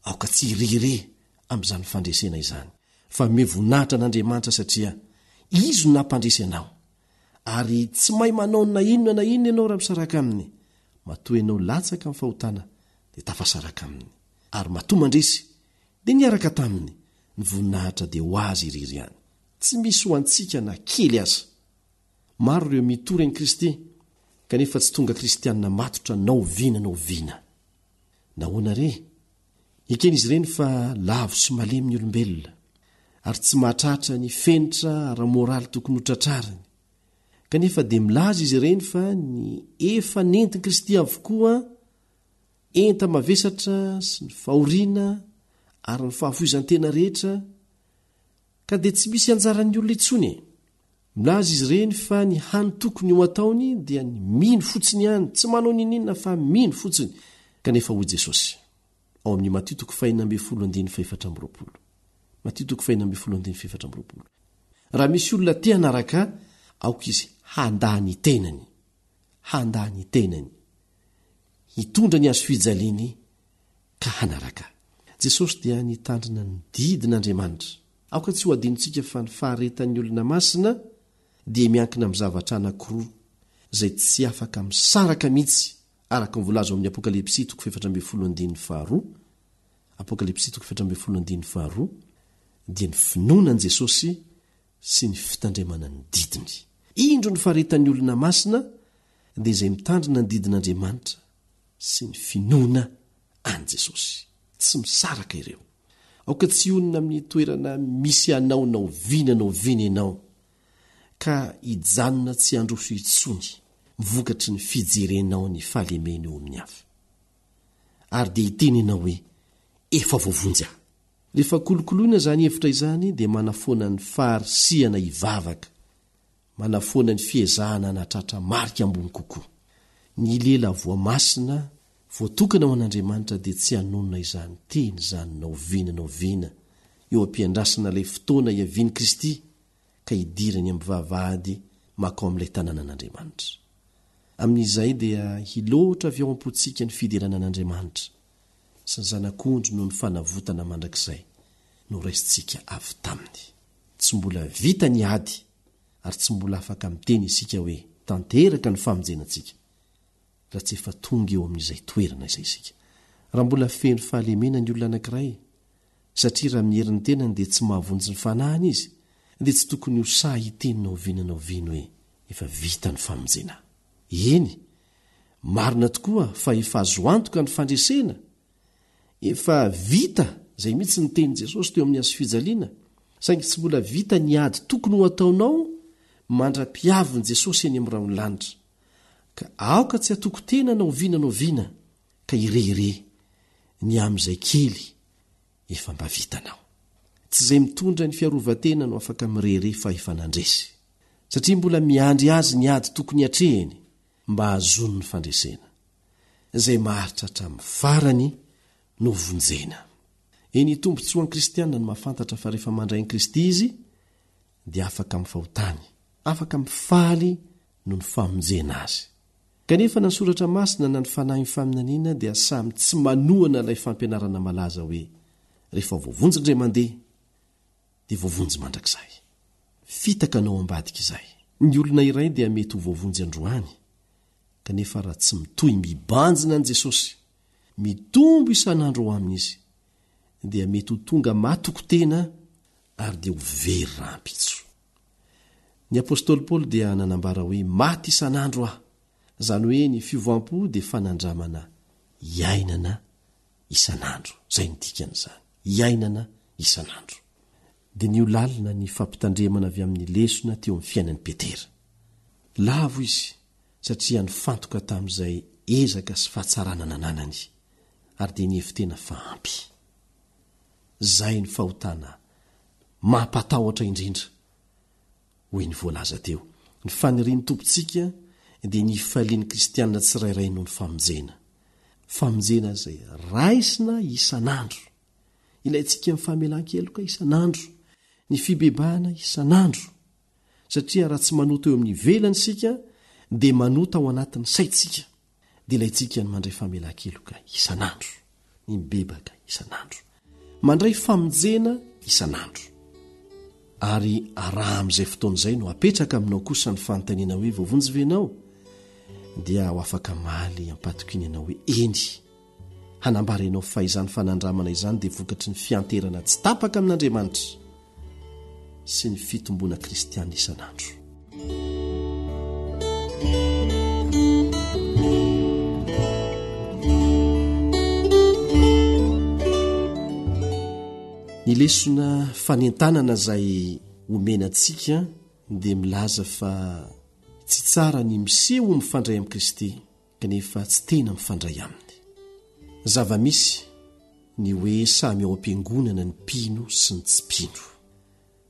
aoka tsy irire amin'izany fandresena izany. Fa mevonahitra n'Andriamanitra satria izy no nampandresy anao. Ary tsy mahay manao na inona ianao raha misaraka aminy. Matoa ianao latsaka amin'ny fahotana dia tafasaraka aminy. Ary matoa mandresy dia niaraka taminy. Ny voninahitra dia ho azy iriry ihany. Tsy misy ho antsika na kely aza. Maro ireo mitory an'i Kristy kanefa tsy tonga kristianina matotra naoviana. Nahoana re? Ekeny izy ireny fa lavo sy malemy ny olombelona ary tsy mahatratra ny fenitra ara-moraly tokony ho tratrariny. Kanefa dia milaza izy ireny fa ny efa nentin' Kristy avokoa enta mavesatra sy ny fahoriana ary ny fahafoizan-tena rehetra ka dia tsy misy anjaran'ny olona intsony. Milaza izy ireny fa ny hany tokony ho ataony dia ny mino fotsiny ihany, tsy manao ninina fa mino fotsiny. Kanefa hoy Jesosy ao amin'ny Matteo 5:4. Matteo 5:4. Raha misy olona te hanaraka aoka izy handany tenany, hitondra ny azo fijaliany ka hanaraka. Jesosy dia nitandrina ny didin'Andriamanitra. Aoka tsy ho adinontsika fa ny faharetan'ny olona masina dia miankina amin'ny zavatra anankiroa izay tsy afaka misaraka mihitsy araka ny volazo amin'ny Apokalipsy 4:12. Apokalipsy 4:12 dia ny finoanan'i Jesosy sy ny fitandremana ny didiny. Indro ny faharetan'ny olona masina dia izay mitandrina ny didin'Andriamanitra sy ny finoana an' Jesosy, tsy misaraka ireo. Aoka tsy onina amin'ny toerana misy anao naoviana ianao ka hijanona tsy handroso itsony mivokatry ny fijerenao ny fahalemena eo amin'ny hafa. Ary dia hiteny ianao hoe efa voavonjy aho. Rehefa kolokoloina izany hevitra izany dia manafoana ny faharisiana hivavaka, manafoana ny fiezahana natratra marika ambony kokoa. Ny lela voamasina voatokana ho an'Andriamanitra dia tsy hanonona izany teny izany naoviana eo ampiandrasana ilay fotoana hiaviany Kristy ka hidirany amin'ny vavahady makao amin'ilay tanàna an'Andriamanitra. Amin'izay dia hiloatra avy ao am-potsika ny fidirana an'Andriamanitra sy ny zanak'ondry noho ny fanavotana mandrakizay no raisintsika avy taminy. Tsy mbola vita ny ady ary tsy mbola afaka miteny isika hoe tanteraka ny famonjenantsika raha tsy efa tonga eo amin'izay toerana izay isika. Raha mbola feno fahalemena ny olona anankiray, satria raha mieriny tenany dia tsy mahavonjy ny fanahiny izy, dia tsy tokony ho sahy hiteny naoviana hoe efa vita ny famonjena. Eny, marina tokoa fa efa azo antoka ny fandresena, efa vita izay mihitsy ny tenin' Jesosy teo amin'ny hazo fijaliana, saingy tsy mbola vita ny ady tokony ho ataonao mandra-piavin' Jesosy eny amin'ny raholanitra. Ka aoka tsy hatoko tena naoviana ka irehire ny amin'izay kely efa mba vitanao. Tsy izay mitondra ny fiarovatena no afaka mirehire fa efa nandresy, satria mbola miandry azy ny ady tokony hatreheny mba hazony ny fandresena izay maharitra hatramin'ny farany no vonjena. Eny tombontsoan'ny kristianina no mahafantatra fa rehefa mandray ny Kristy izy dia afaka mifahotany, afaka mifaly no ny famonjena azy. Kanefa na ny soratra masina na ny fanahy faminaniana dia samy tsy manohana ilay fampianarana malaza hoe rehefa voavonjy indray mandeha dia voavonjy mandrakizay. Fitaka anao ambadika izay. Ny olona iray dia mety ho voavonjy androany, kanefa raha tsy mitohy mibanjina an' Jesosy, mitombo isan'andro ao aminy izy, dia mety ho tonga matoko tena ary dia ho very rahampitso. Ny apôstôly Paoly dia nanambara hoe maty isan'andro aho, izany hoe ny fiovam-po dia fanandramana iainana isan'andro. Zay ny dikan'izany, iainana isan'andro. Dia ny olalina ny fampitandremana avy amin'ny lesona teo amin'ny fiainan'ny Petera. Lavo izy satria nifantoka tamin'izay ezaka sy fahatsarana nananany, ary dia nihevi-tena fa ampy. Zay ny fahotana mampatahotra indrindra hoy ny voalaza teo. Ny fanirian'ny tompontsika dia ny falian'ny kristianina tsirairay noho ny famonjena. Famonjena izay raisina isan'andro. Ilayntsika amin'ny famelan-keloka isan'andro, ny fibebahana isan'andro, satria raha tsy manota eo amin'ny velany sika dia manota ao anatin'ny saitsika. Dia ilayntsika ny mandray famelan-keloka isan'andro, ny mibebaka isan'andro, mandray famonjena isan'andro. Ary araha amin'izay fotoan'izay no apetraka aminao kosa ny fanontaniana hoe voavonjy venao, dia ho afaka maly ampatokiny ianao hoe eny. Hanambara ianao fa izany fanandramana izany dia vokatry ny fianterana tsy tapaka amin'Andriamanitra sy ny fitombona kristianina isan'andro. Ny lesona fanentanana izay omenantsika dia milaza fa tsy tsara ny miseho mifandray amin'i Kristy kanefa tsy tena mifandray aminy. Zava-misy ny hoe samy ao am-piangonana ny mpino sy ny tsy mpino,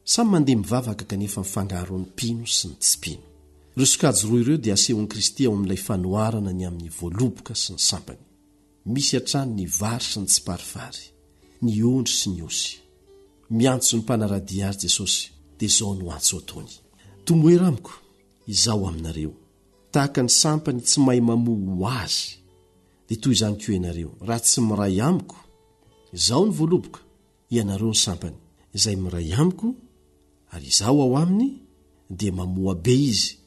samy mandeha mivavaka kanefa mifangaro ny mpino sy ny tsy mpino. Ireo sokajy roa ireo dia asehon'i Kristy ao amin'ilay fanoharana ny amin'ny voaloboka sy ny sampany. Misy hatrany ny vary sy ny tsy parivary, ny ondry sy ny osy. Miantso ny mpanaradia azy Jesosy dia izao no antso ataony: tomoera amiko izao aminareo, tahaka ny sampany tsy mahay mamoho azy. Dia toy izany koa ianareo, raha tsy miray amiko, izao ny voaloboka, ianareo ny sampany. Izay miray amiko ary izao ao aminy dia mamoha be izy.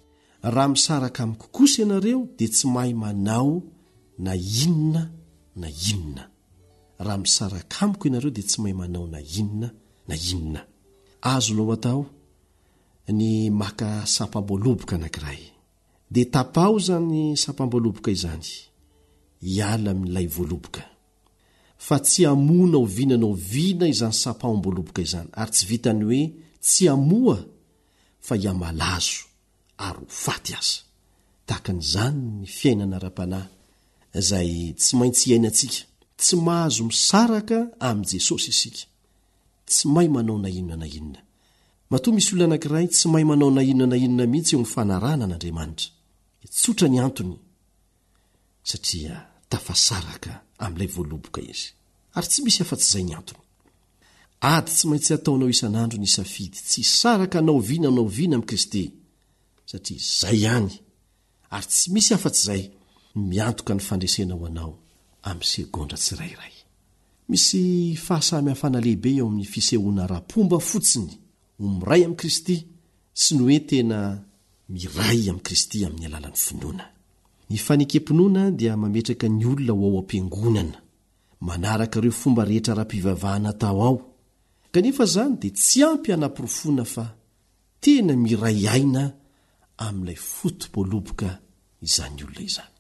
Raha misaraka amiko kosa ianareo dia tsy mahay manao na inona na inona. Raha misaraka amiko ianareo dia tsy mahay manao na inona na inona. Azonao atao ny maka sampam-boaloboka anankiray, dia tapao zany sapam-boaloboka izany hiala amin'ilay voaloboka fa tsy amona ovinanao vina izany sapam-boaloboka izany ary tsy vitany hoe tsy amoa fa iamalazo ary ho faty aza tahakan'izany ny fiainana ra-panahy izay tsy maintsy iainantsika tsy mahazo misaraka amin'i Jesosy isika tsy mahay manao na inona na inona matoa misy olona anankiray tsy mahay manao na inona na inona mihitsy eo mifanarana an'Andriamanitra tsotra ny antony satria tafasaraka amin'ilay voaloboka izy ary tsy misy afa-tsy izay ny antony ady tsy maintsy ataonao isan'andro ny safidy tsy saraka anao viana amin'i Kristy satria izay ihany ary tsy misy afa-tsy izay miantoka ny fandresena ho anao amin'ny segondra tsirairay misy fahasamihafana lehibe eo amin'ny fisehoana ra-pomba fotsiny ho miray amin'i Kristy sy ny hoe tena miray amin'i Kristy amin'ny alalan'ny finoana ny fanekempinoana dia mametraka ny olona ho ao am-piangonana manaraka ireo fomba rehetra ra-pivavahana tao ao kanefa izany dia tsy ampy hanam-porofoana fa tena miray aina amin'ilay fotom-boaloboka izany olona izany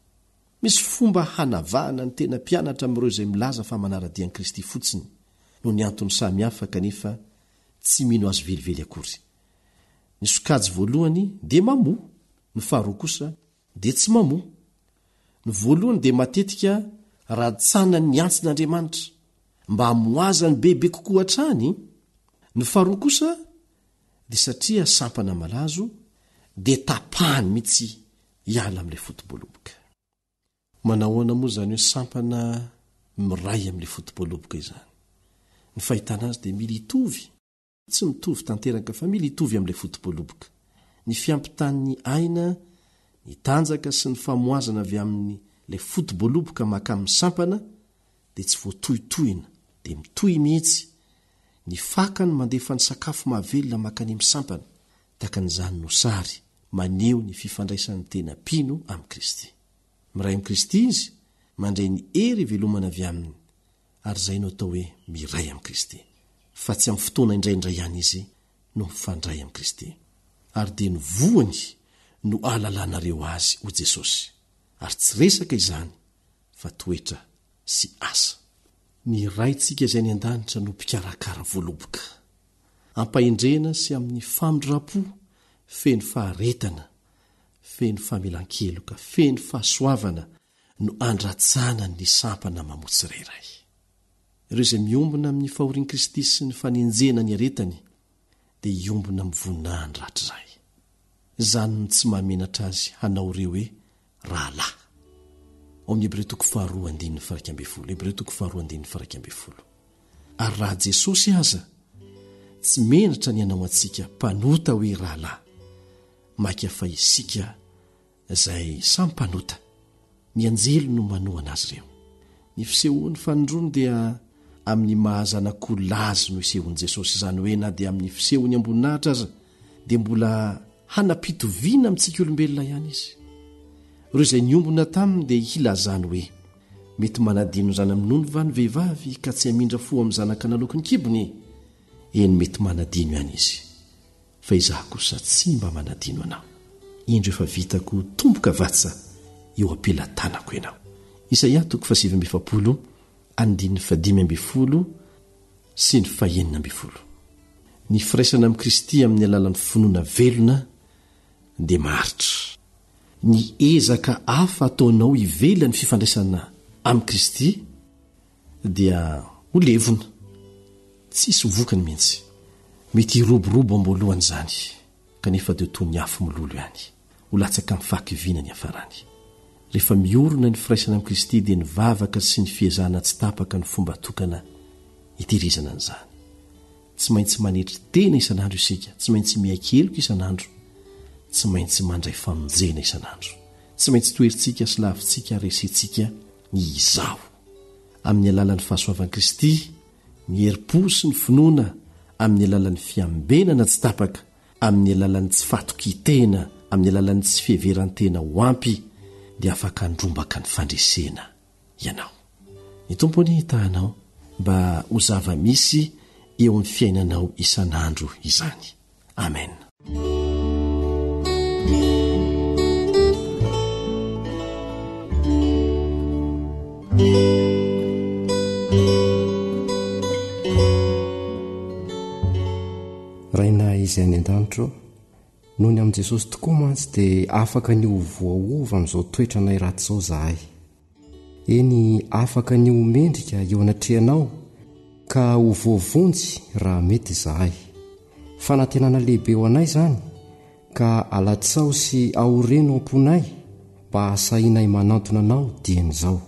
misy fomba hanavahana ny tena mpianatra amin'ireo izay milaza fa manara-dian'i Kristy fotsiny no ny antony samihafa kanefa tsy mino azo velively akory ny sokajy voalohany dia mamoa ny faharoa kosa dia tsy mamoa ny voalohany dia matetika ratsana ny antsin'Andriamanitra mba hamoazany bebe kokoa hatrany ny faharoa kosa dia satria sampana malazo dia tapahany mihitsy hiala amin'ilay fotom-boaloboka manahoana moa izany hoe sampana miray amin'ilay fotom-boaloboka izany ny fahitana azy dia mila hitovy tsy mitovy tanteraka fa mila hitovy amin'ilay fotom-boaloboka ny fiampitan'ny aina ny tanjaka sy ny famoazana avy amin'ilay fotom-boaloboka maka amin'ny sampana dia tsy voatohitohina dia mitohy mihitsy ny fakany mandefa ny sakafo mahavelona makany amin'ny sampana takan'izany nosary maneho ny fifandraisan'ny tena pino amin'i Kristy miray amin'i Kristy izy mandray ny hery velomana avy aminy ary izay no atao hoe miray amin'i Kristy fa tsy amin'ny fotoana indraindray ihany izy no mifandray amin'i Kristy ary dia ny voany no ahalalanareo azy ho Jesosy ary tsy resaka izany fa toetra sy asa ny raintsika izay ny an-danitra no mpikarakara voaloboka ampahendrena sy amin'ny famindra-po feno faharetana feno famelan-keloka feno fahasoavana no andratsana ny sampana mamotsy rairay ireo izay miombona amin'ny fahorian'i Kristy sy ny fanenjena ny aretany dia iombona amin'ny voninahiny ratray izany ny tsy mahamenatra azy hanao ireo hoe rahalahy ao amin'ny Hebreo 4:1-12 ary raha Jesosy aza tsy menatra ny hanao antsika mpanota hoe rahalahy maika fa isika izay samy mpanota ny anjely no manohana azy ireo ny fisehoan'ny fanondroany dia amin'ny mahazanak'o lazy no isehoan'i Jesosy izany hoe na dia amin'ny fisehoany amboninahitra aza dia mbola hanapitoviana amintsika olombelona ihany izy ireo izay niombona taminy dia hilazany hoe mety manadino ny zanaminono va ny vehivavy ka tsy hamindra fo amin'ny zanaka nalokony kibony eny mety manadino ihany izy fa izaho kosa tsy mba manadino anao indro efa vitako tomboka vatsa eo ampelantanako ianao Isaia 7:5-12 sy ny 9. Ny firaisana amin'i Kristy amin'ny alalan'ny finoana velona dia maritra. Ny ezaka hafa ataonao ivela ny fifandraisana amin'i Kristy dia ho levona, tsisy vokany mihitsy. Mety hiroborobo amboalohany izany, kanefa dia toy ny afo mololo ihany, ho latsaka amin'ny fahakiviana ny hafarany. Rehefa miorona ny firaisana amin'i Kristy dia ny vavaka sy ny fiezahana tsy tapaka ny fomba tokana hitehirizana an'izany. Tsy maintsy manetry tena isan'andro isika, tsy maintsy mihaikeloka isan'andro, tsy maintsy mandray famonjena isan'andro, tsy maintsy toerintsika sy lavintsika resentsika ny izao. Amin'ny alalan'ny fahasoavan'i Kristy, ny herim-po sy ny finoana, amin'ny alalan'ny fiambenana tsy tapaka, amin'ny alalan'ny tsy fatokitena, amin'ny alalan'ny tsy fiheverantena ho ampy, dia afaka handrombaka ny fandresena ianao. Ny tompony hitahanao mba ho zava-misy eo amin'ny fiainanao isan'andro izany. Amen. lanitra noho ny amin'i jesosy tokoa mantsy dia afaka ny ovoaova amin'izao toetra nay raty izao zahay. Eny afaka ny omendrika eo anatrehanao ka hovoavonjy raha mety izahay. Fanantenana lehibe ho anay izany ka alatsao sy aoreno amponay mba hasainay manantona anao dian'izao.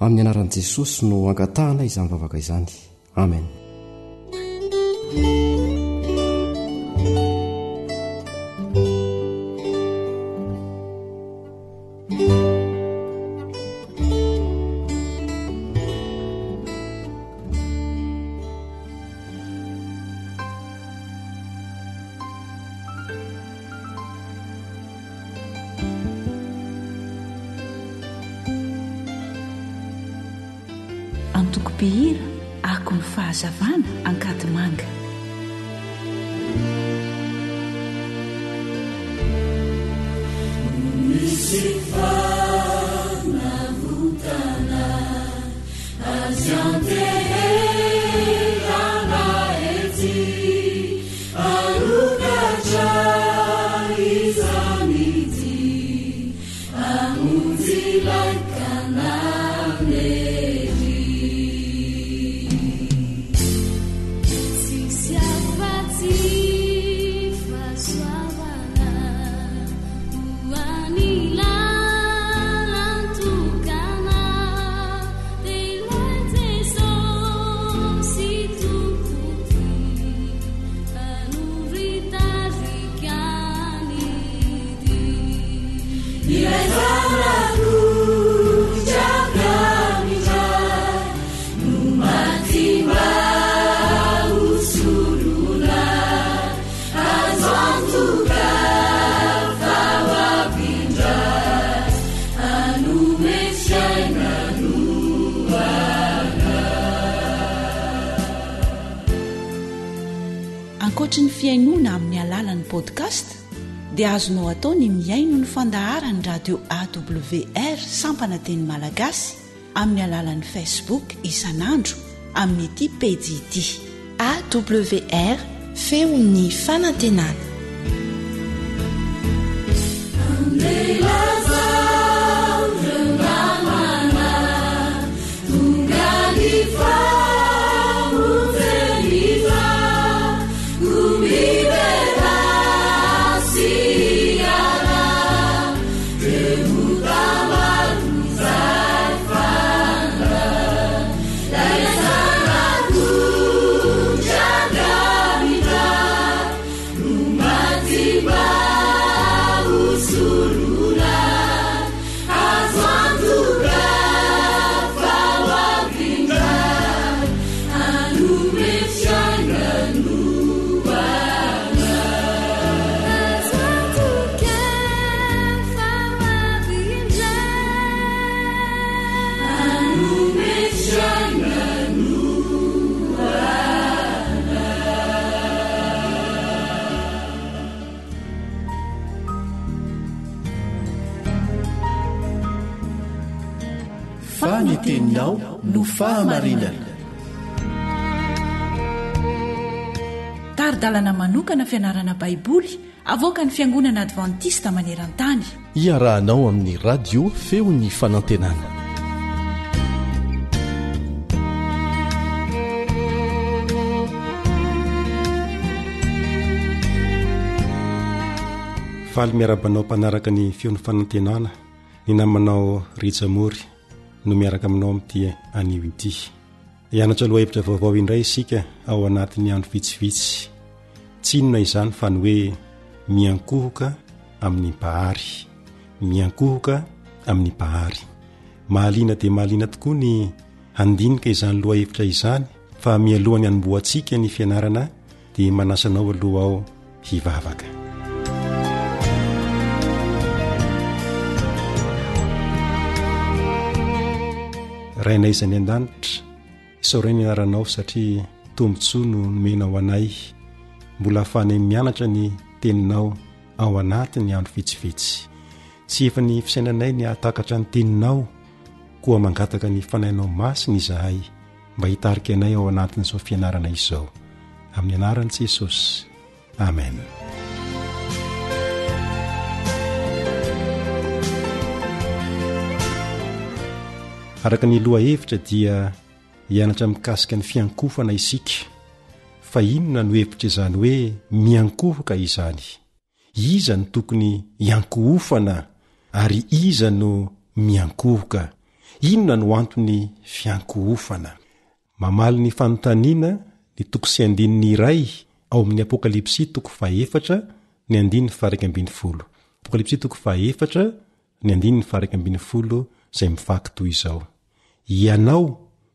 Amin'ny anaran'i Jesosy no angatahana izany vavaka izany. Amen. Antoko-pihira ako ny fahazavana ankady manga. Misy fanavotana azy anteherana ety alokatra izany ity amonjy laikanane. Ankoatra ny fiainoana amin'ny alalan'ny podcast dia azonao atao ny miaino ny fandaharany radio AWR sampana teny malagasy amin'ny alalan'ny Facebook isanandro amin'ny ity pejy ity AWR feon'ny fanantenana. Faniteninao no fahamarinana. Taridalana manokana fianarana baiboly avoaka ny fiangonana Adventista maneran-tany. Iarahanao amin'ny radio feon'ny fanantenana. Faly miarabanao mpanaraka ny feon'ny fanantenana ny namanao Rijamory no miaraka aminao amin'ity anio ity. Hianatra aloha hevitra vaovao indray isika ao anatin'ny andro vitsivitsy. Tsy inona izany fa ny hoe miankohoka amin'ny mpahary. Miankohoka amin'ny mpahary. Mahaliana dia mahaliana tokoa ny handinika izany loha hevitra izany, fa mialohany hanomboantsika ny fianarana dia manasanao aloha ao hivavaka. Rainay izany an-danitra, isaorainy anaranao satria tombontsoa no nomenao anay. Mbola ahafahanay mianatra ny teninao ao anatin'ny andro vitsivitsy. Tsy efa ny fisainanay ny hatakatra ny teninao, koa mangataka ny fanainao masina izahay mba hitarika anay ao anatin'izao fianarana izao. Amin'ny anaran'i Jesosy. Amen. araka ny loha hevitra dia hianatra mikasika ny fiankofana isika fa inona no hevitra izany hoe miankohoka izany. Iza no tokony iankohofana ary iza no miankohoka? Inona no antony fiankohofana? Mamaly ny fanontaniana ny toko 1 ao amin'ny Apokalipsy toko 4 ny 1:20. Apokalipsy toko 4 ny 1:20 izay mivaky toy izao: ianao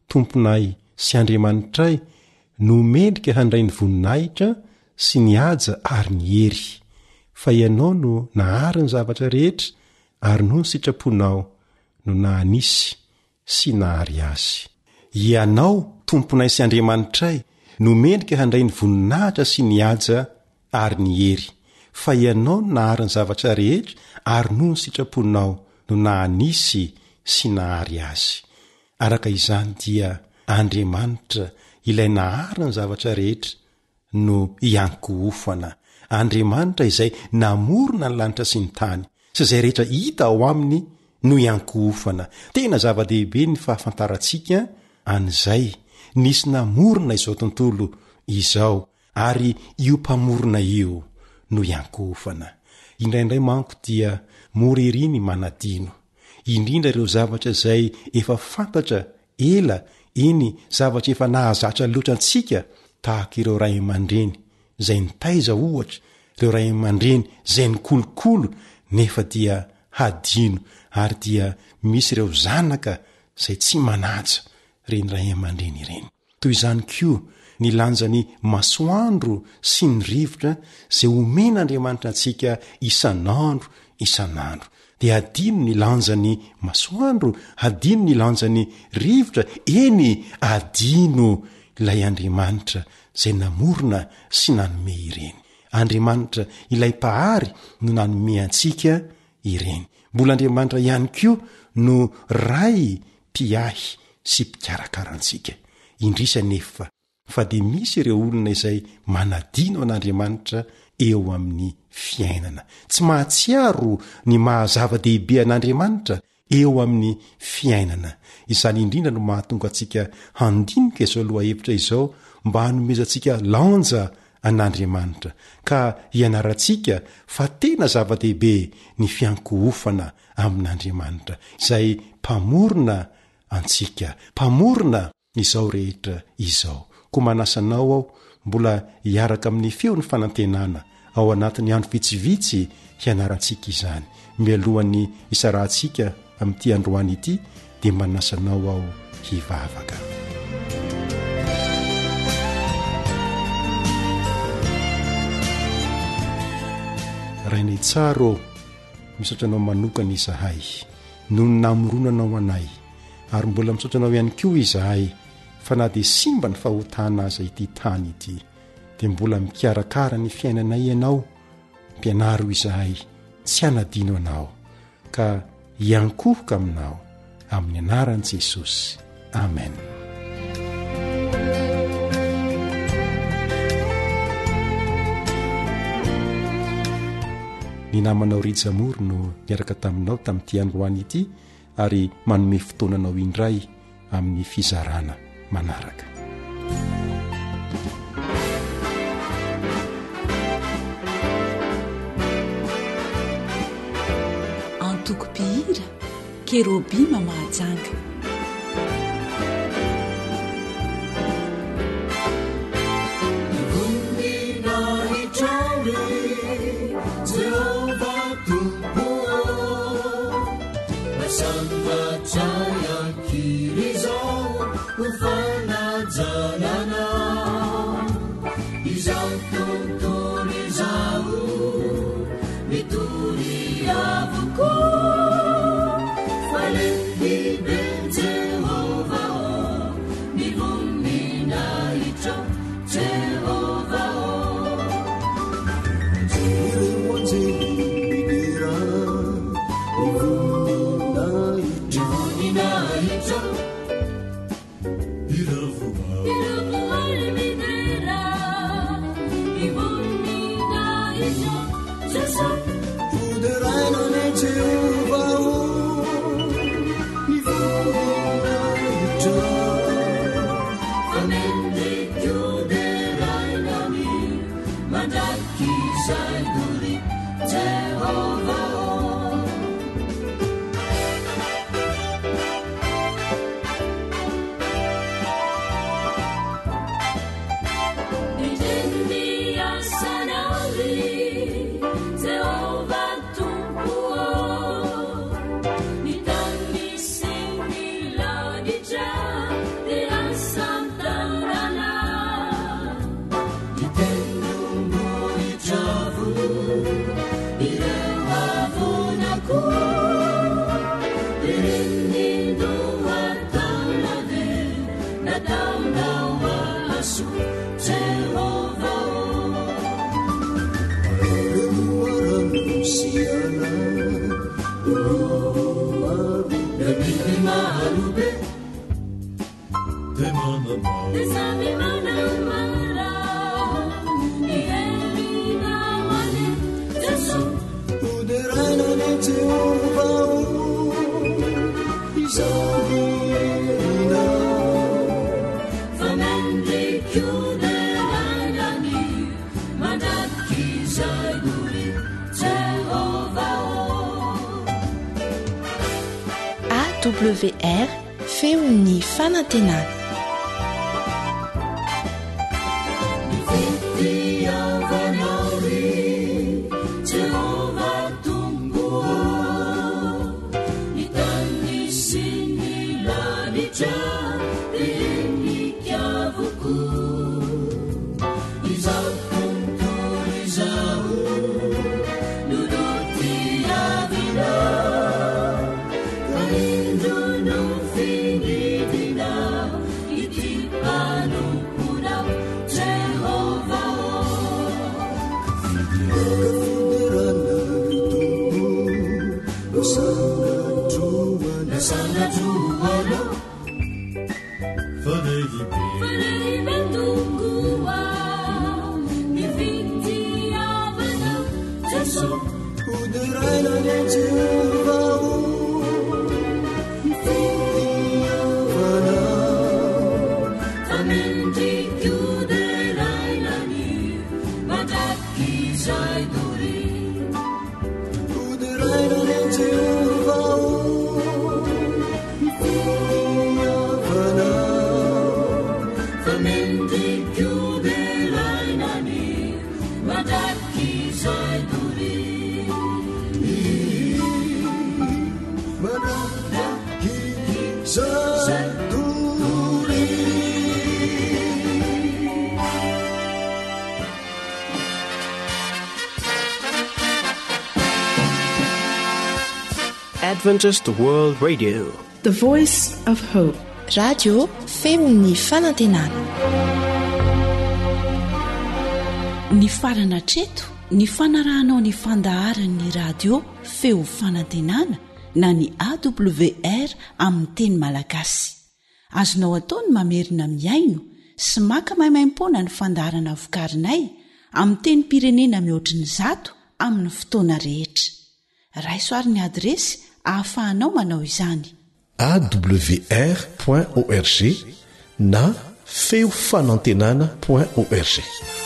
tomponay sy Andriamanitray no mendrika handray ny voninahitra sy ny haja ary ny hery, fa ianao no nahary ny zavatra rehetra ary no ny sitraponao no nahanisy sy nahary azy. Ianao tomponay sy Andriamanitray no mendrika handray ny voninahitra sy ny haja ary ny hery, fa ianao no nahary ny zavatra rehetra ary no ny sitraponao no nahanisy sy nahary azy. Araka izany dia Andriamanitra ilay nahary ny zavatra rehetra no iankohofana. Andriamanitra izay namorona ny lanitra sy ny tany sy izay rehetra hita ao aminy no iankohofana. Tena zava-dehibe ny fahafantarantsika an'izay nisy namorona izao tontolo izao ary io mpamorona io no iankohofana. Indraindray manko dia mora ery ny manadino, indrindra ireo zavatra izay efa fantatra ela, eny zavatra efa nahazatra loatra antsika, tahaka ireo ray aman-dreny izay nitaiza ohatra, ireo ray aman-dreny izay nikolokolo nefa dia hadino, ary dia misy ireo zanaka izay tsy manaja reny ray aman-dreny ireny. Toy izany koa ny lanjany masoandro sy ny rivotra izay omen'Andriamanitra antsika isanandro isanandro. Dia adino ny lanjany masoandro, adino ny lanjany rivotra, eny adino ilay Andriamanitra izay namorona sy nanome ireny. Andriamanitra ilay pahary no nanome antsika ireny. Mbola Andriamanitra ihany koa no ray mpiahy sy mpikarakara antsika. Indrisa nefa fa dia misy ireo olona izay manadino an'Andriamanitra eo amin'ny fiainana, tsy mahatsiaro ny mahazava-dehibe an'Andriamanitra eo amin'ny fiainana. Izany indrindra no mahatonga antsika handinika izao loha hevitra izao, mba hanomezantsika lanja an'Andriamanitra, ka hianarantsika fa tena zava-dehibe ny fiankohofana amin'Andriamanitra izay mpamorona antsika, mpamorona izao rehetra izao. Ko manasanao aho mbola hiaraka amin'ny feo ny fanantenana ao anatin'ny andro vitsivitsy hianarantsika izany. Mialohan'ny isarahantsika amin'ity androany ity dia manasanao aho hivavaka. Rainay tsara ô, misaotranao manokana izahay no namoronanao anay, ary mbola misaotranao ihany koa izahay fa na dia simba ny fahotana aza ity tany ity, dia mbola mikarakara ny fiainanay ianao, mpianaro izahay tsy hanadino anao, ka hiankohoka aminao amin'ny anaran'i Jesosy. Amen. Ny namanao Rijamory no niaraka taminao tamin'ity androany ity, ary manome fotoananao indray amin'ny fizarana manaraka. Antoko-pihira kerobi mamahajanga. Jehovah, AWR feon'ny fanantenana. Adventist World Radio, the voice of hope. Radio feon'ny fanantenana. Ny farana treto, ny fanarahanao ny fandaharan'ny radio feo fanantenana na ny AWR amin'ny teny malagasy. Azonao ataony mamerina miaino sy maka maimaim-pona ny fandaharana vokarinay amin'ny teny pirenena mihoatriny 100 amin'ny fotoana rehetra. Raisoaryn'ny adresy ahafahanao manao izany: awr.org na feofanantenana.org.